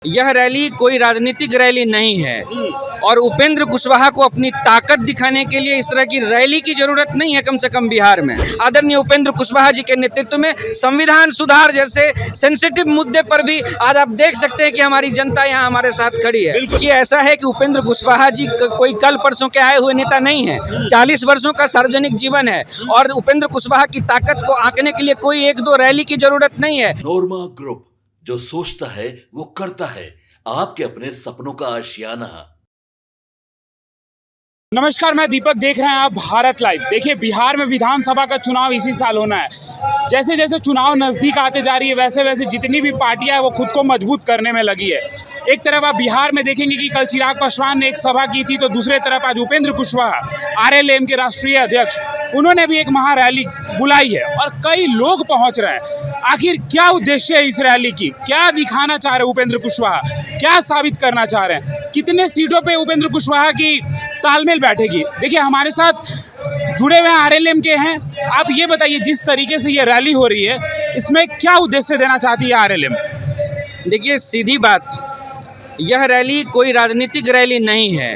यह रैली कोई राजनीतिक रैली नहीं है और उपेंद्र कुशवाहा को अपनी ताकत दिखाने के लिए इस तरह की रैली की जरूरत नहीं है। कम से कम बिहार में आदरणीय उपेंद्र कुशवाहा जी के नेतृत्व में संविधान सुधार जैसे सेंसिटिव मुद्दे पर भी आज आप देख सकते हैं कि हमारी जनता यहाँ हमारे साथ खड़ी है। कि ऐसा है कि उपेंद्र कुशवाहा जी कोई कल परसों के आए हुए नेता नहीं है। 40 वर्षों का सार्वजनिक जीवन है और उपेंद्र कुशवाहा की ताकत को आंकने के लिए कोई एक दो रैली की जरूरत नहीं है। नोरमा ग्रुप, जो सोचता है वो करता है, आपके अपने सपनों का आशियाना। नमस्कार, मैं दीपक, देख रहे हैं आप भारत लाइव। देखिए, बिहार में विधानसभा का चुनाव इसी साल होना है। जैसे जैसे चुनाव नज़दीक आते जा रही है वैसे वैसे जितनी भी पार्टियां हैं वो खुद को मजबूत करने में लगी है। एक तरफ आप बिहार में देखेंगे कि कल चिराग पासवान ने एक सभा की थी, तो दूसरे तरफ आज उपेंद्र कुशवाहा आरएलएम के राष्ट्रीय अध्यक्ष, उन्होंने भी एक महारैली बुलाई है और कई लोग पहुंच रहे हैं। आखिर क्या उद्देश्य है इस रैली की? क्या दिखाना चाह रहे उपेंद्र कुशवाहा? क्या साबित करना चाह रहे हैं? कितने सीटों पे उपेंद्र कुशवाहा की तालमेल बैठेगी? देखिए, हमारे साथ जुड़े हुए आरएलएम के हैं। आप ये बताइए, जिस तरीके से ये रैली हो रही है इसमें क्या उद्देश्य देना चाहती है आरएलएम? देखिए, सीधी बात, यह रैली कोई राजनीतिक रैली नहीं है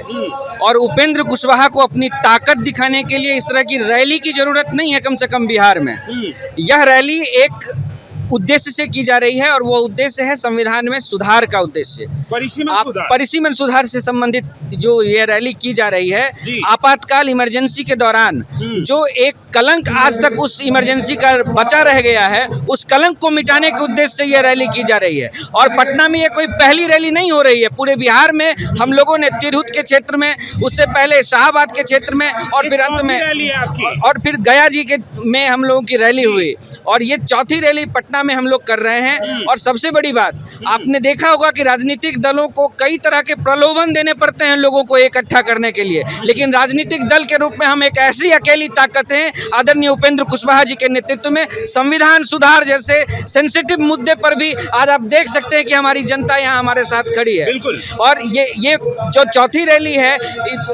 और उपेंद्र कुशवाहा को अपनी ताकत दिखाने के लिए इस तरह की रैली की जरूरत नहीं है। कम से कम बिहार में यह रैली एक उद्देश्य से की जा रही है और वो उद्देश्य है संविधान में सुधार का उद्देश्य। परिसीमन सुधार से संबंधित जो ये रैली की जा रही है, आपातकाल इमरजेंसी के दौरान जो एक कलंक आज तक उस इमरजेंसी का बचा रह गया है, उस कलंक को मिटाने के उद्देश्य से ये रैली की जा रही है। और पटना में ये कोई पहली रैली नहीं हो रही है। पूरे बिहार में हम लोगों ने तिरहुत के क्षेत्र में, उससे पहले शाहबाद के क्षेत्र में और फिर अंत में और फिर गया जी के में हम लोगों की रैली हुई और ये चौथी रैली पटना में हम लोग कर रहे हैं। और सबसे बड़ी बात, आपने देखा होगा कि राजनीतिक दलों को कई तरह के प्रलोभन देने पड़ते हैं लोगों को इकट्ठा करने के लिए, लेकिन राजनीतिक दल के रूप में हम एक ऐसी अकेली ताकत हैं आदरणीय उपेंद्र कुशवाहा जी के नेतृत्व में संविधान सुधार जैसे सेंसिटिव मुद्दे पर भी आज आप देख सकते हैं कि हमारी जनता यहाँ हमारे साथ खड़ी है। और ये जो चौथी रैली है,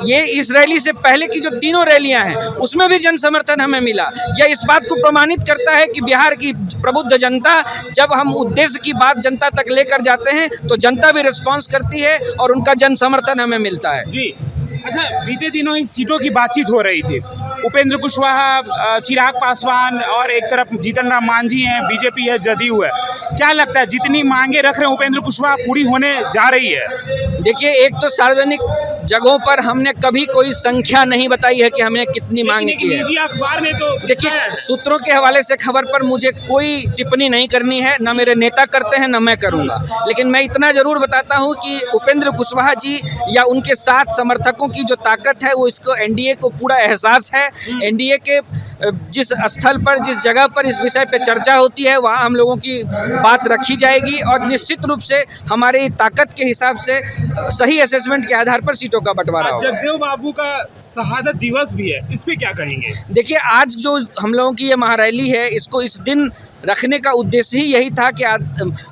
ये इस रैली से पहले की जो तीनों रैलियां हैं उसमें भी जन समर्थन हमें मिला। यह इस बात को प्रमाणित करता है कि बिहार की प्रबुद्ध जनता, जब हम उद्देश्य की बात जनता तक लेकर जाते हैं तो जनता भी रिस्पॉन्स करती है और उनका जन समर्थन हमें मिलता है। जी अच्छा, बीते दिनों इन सीटों की बातचीत हो रही थी। उपेंद्र कुशवाहा, चिराग पासवान और एक तरफ जीतन राम मांझी हैं, बीजेपी है, जदयू है। क्या लगता है जितनी मांगे रख रहे हैं उपेंद्र कुशवाहा पूरी होने जा रही है? देखिए, एक तो सार्वजनिक जगहों पर हमने कभी कोई संख्या नहीं बताई है कि हमने कितनी मांग की है। अखबार में तो देखिए, सूत्रों के हवाले से खबर पर मुझे कोई टिप्पणी नहीं करनी है, न मेरे नेता करते हैं न मैं करूंगा। लेकिन मैं इतना जरूर बताता हूं कि उपेंद्र कुशवाहा जी या उनके साथ समर्थकों की जो ताकत है वो इसको एनडीए को पूरा एहसास है। एनडीए के जिस स्थल पर, जिस जगह पर इस विषय पे चर्चा होती है वहाँ हम लोगों की बात रखी जाएगी और निश्चित रूप से हमारी ताकत के हिसाब से सही असेसमेंट के आधार पर सीटों का बंटवारा होगा। जगदेव बाबू का शहादत दिवस भी है, इस पे क्या कहेंगे? देखिए, आज जो हम लोगों की ये महारैली है, इसको इस दिन रखने का उद्देश्य ही यही था कि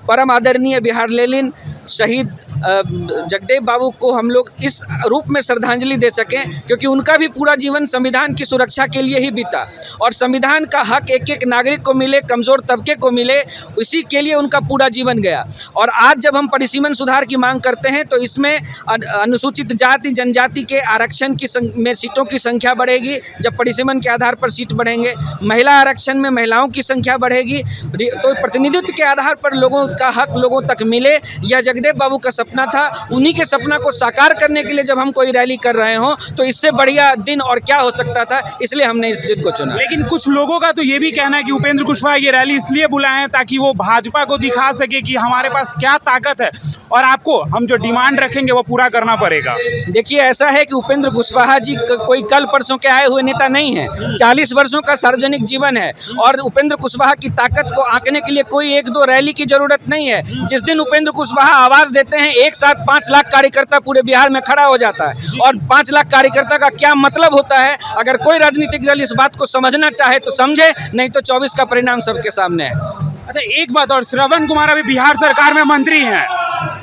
परम आदरणीय बिहार लेनिन शहीद जगदेव बाबू को हम लोग इस रूप में श्रद्धांजलि दे सकें, क्योंकि उनका भी पूरा जीवन संविधान की सुरक्षा के लिए ही बीता और संविधान का हक एक एक नागरिक को मिले, कमज़ोर तबके को मिले, इसी के लिए उनका पूरा जीवन गया। और आज जब हम परिसीमन सुधार की मांग करते हैं तो इसमें अनुसूचित जाति जनजाति के आरक्षण में सीटों की संख्या बढ़ेगी। जब परिसीमन के आधार पर सीट बढ़ेंगे, महिला आरक्षण में महिलाओं की संख्या बढ़ेगी, तो प्रतिनिधित्व के आधार पर लोगों का हक लोगों तक मिले। यह जगदेव बाबू का सपना था। उन्हीं के सपना को साकार करने के लिए जब हम कोई रैली कर रहे हों तो इससे बढ़िया दिन और क्या हो सकता था, इसलिए हमने इस दिन को चुना। लेकिन कुछ लोगों का तो ये भी कहना है कि उपेंद्र कुशवाहा ये रैली इसलिए बुलाए हैं ताकि वो भाजपा को दिखा सके कि हमारे पास क्या ताकत है और आपको हम जो डिमांड रखेंगे वो पूरा करना पड़ेगा। देखिए, ऐसा है कि उपेंद्र कुशवाहा जी कोई कल परसों के आए हुए नेता नहीं है। 40 वर्षों का सार्वजनिक जीवन है और उपेंद्र कुशवाहा की ताकत को आंकने के लिए कोई एक दो रैली की जरूरत नहीं है। जिस दिन उपेंद्र कुशवाहा आवाज देते हैं, एक साथ 5 लाख कार्यकर्ता पूरे बिहार में खड़ा हो जाता है। और 5 लाख कार्यकर्ता का क्या मतलब होता है, अगर कोई राजनीतिक दल इस बात को समझना चाहे तो समझे, नहीं तो 24 का परिणाम सबके सामने है। अच्छा, एक बात और, श्रवण कुमार अभी बिहार सरकार में मंत्री हैं।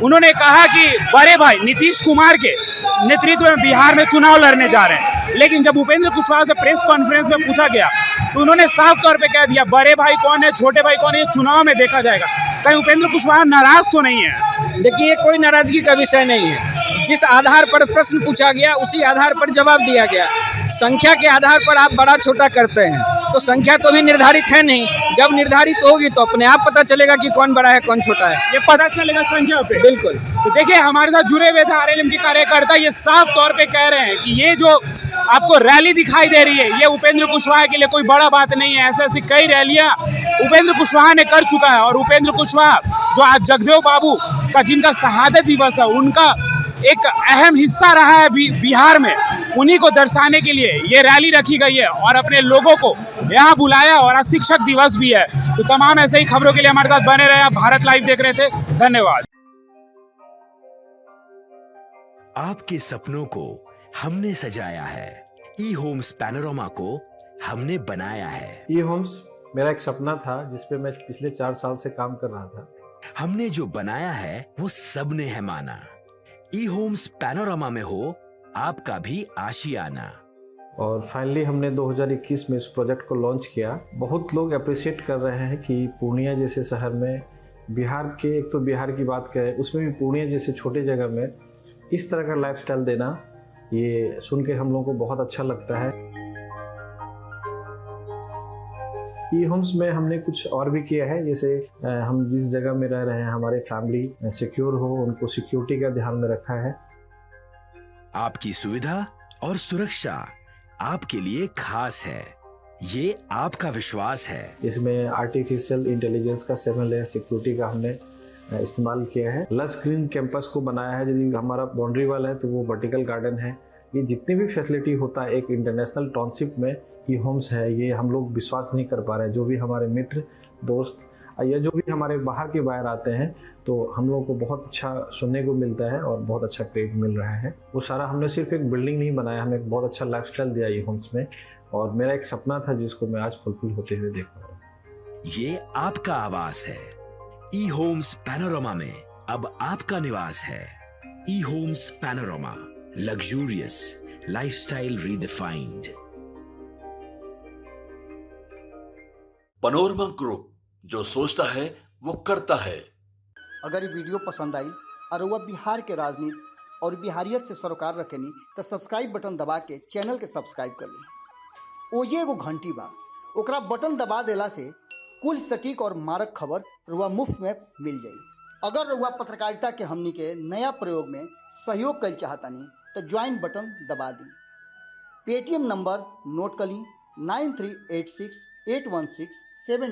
उन्होंने कहा कि बड़े भाई नीतीश कुमार के नेतृत्व में बिहार में चुनाव लड़ने जा रहे हैं, लेकिन जब उपेंद्र कुशवाहा से प्रेस कॉन्फ्रेंस में पूछा गया तो उन्होंने साफ तौर पे कह दिया बड़े भाई कौन है, छोटे भाई कौन है, ये चुनाव में देखा जाएगा। कहीं उपेंद्र कुशवाहा नाराज तो नहीं है? देखिए, ये कोई नाराजगी का विषय नहीं है। जिस आधार पर प्रश्न पूछा गया उसी आधार पर जवाब दिया गया। संख्या के आधार पर आप बड़ा छोटा करते हैं, तो संख्या तो भी निर्धारित है नहीं। जब निर्धारित होगी तो अपने आप पता चलेगा कि कौन बड़ा है कौन छोटा है। ये पता चलेगा संख्या पे। बिल्कुल। तो देखिए, हमारे साथ जुड़े हुए थे आरएलएम के कार्यकर्ता, ये साफ तौर पे कह रहे हैं कि ये जो आपको रैली दिखाई दे रही है, ये उपेंद्र कुशवाहा के लिए कोई बड़ा बात नहीं है। ऐसे ऐसी कई रैलियां उपेंद्र कुशवाहा ने कर चुका है। और उपेंद्र कुशवाहा जो आज जगदेव बाबू का जिनका शहादत दिवस है, उनका एक अहम हिस्सा रहा है बिहार में, उन्हीं को दर्शाने के लिए ये रैली रखी गई है और अपने लोगों को यहाँ बुलाया। और आज शिक्षक दिवस भी है। तो तमाम ऐसे ही खबरों के लिए हमारे साथ बने रहे। आप भारत लाइव देख रहे थे, धन्यवाद। आपके सपनों को हमने सजाया है, ई होम्स पैनोरामा को हमने बनाया है। ई होम्स मेरा एक सपना था जिसपे मैं पिछले 4 साल से काम कर रहा था। हमने जो बनाया है वो सबने है माना। ई होम्स पैनोरामा में हो आपका भी आशियाना। और फाइनली हमने 2021 में इस प्रोजेक्ट को लॉन्च किया। बहुत लोग अप्रिशिएट कर रहे हैं कि पूर्णिया जैसे शहर में, बिहार के, एक तो बिहार की बात करें उसमें भी पूर्णिया जैसे छोटे जगह में इस तरह का लाइफस्टाइल देना, ये सुन के हम लोगों को बहुत अच्छा लगता है। ई होम्स में हमने कुछ और भी किया है, जैसे हम जिस जगह में रह रहे हैं हमारे फैमिली सिक्योर हो, उनको सिक्योरिटी का ध्यान में रखा है। आपकी सुविधा और सुरक्षा आपके लिए खास है, ये आपका विश्वास है। इसमें आर्टिफिशियल इंटेलिजेंस का 7 लेयर सिक्योरिटी का हमने इस्तेमाल किया है। लस ग्रीन कैंपस को बनाया है। यदि हमारा बाउंड्री वाल है तो वो वर्टिकल गार्डन है। ये जितनी भी फैसिलिटी होता है एक इंटरनेशनल टाउनशिप में, ई होम्स है, ये हम लोग विश्वास नहीं कर पा रहे हैं। जो भी हमारे मित्र दोस्त या जो भी हमारे बाहर के बाहर आते हैं तो हम लोगों को बहुत अच्छा सुनने को मिलता है और बहुत अच्छा क्रेडिट मिल रहा है। वो सारा हमने सिर्फ एक बिल्डिंग नहीं बनाया, हमें एक बहुत अच्छा लाइफस्टाइल दिया ई होम्स में। और मेरा एक सपना था जिसको मैं आज फुलफिल होते हुए देख रहा हूँ। ये आपका आवास है। ई होम्स पैनोरामा में अब आपका निवास है। E homes Panorama, luxurious lifestyle redefined. Panorama group, जो सोचता है वो करता है। अगर ये वीडियो पसंद आई और वह बिहार के राजनीति और बिहारियत से सरोकार रखेनी तो सब्सक्राइब बटन दबा के चैनल के सब्सक्राइब कर ली। ओजे एगो घंटी बा, ओकरा बटन दबा देला से कुल सटीक और मारक खबर रुआ मुफ्त में मिल जाई। अगर रुआ पत्रकारिता के हमनी के नया प्रयोग में सहयोग कर चाहतानी तो ज्वाइन बटन दबा दी। पेटीएम नंबर नोट कर ली 93868167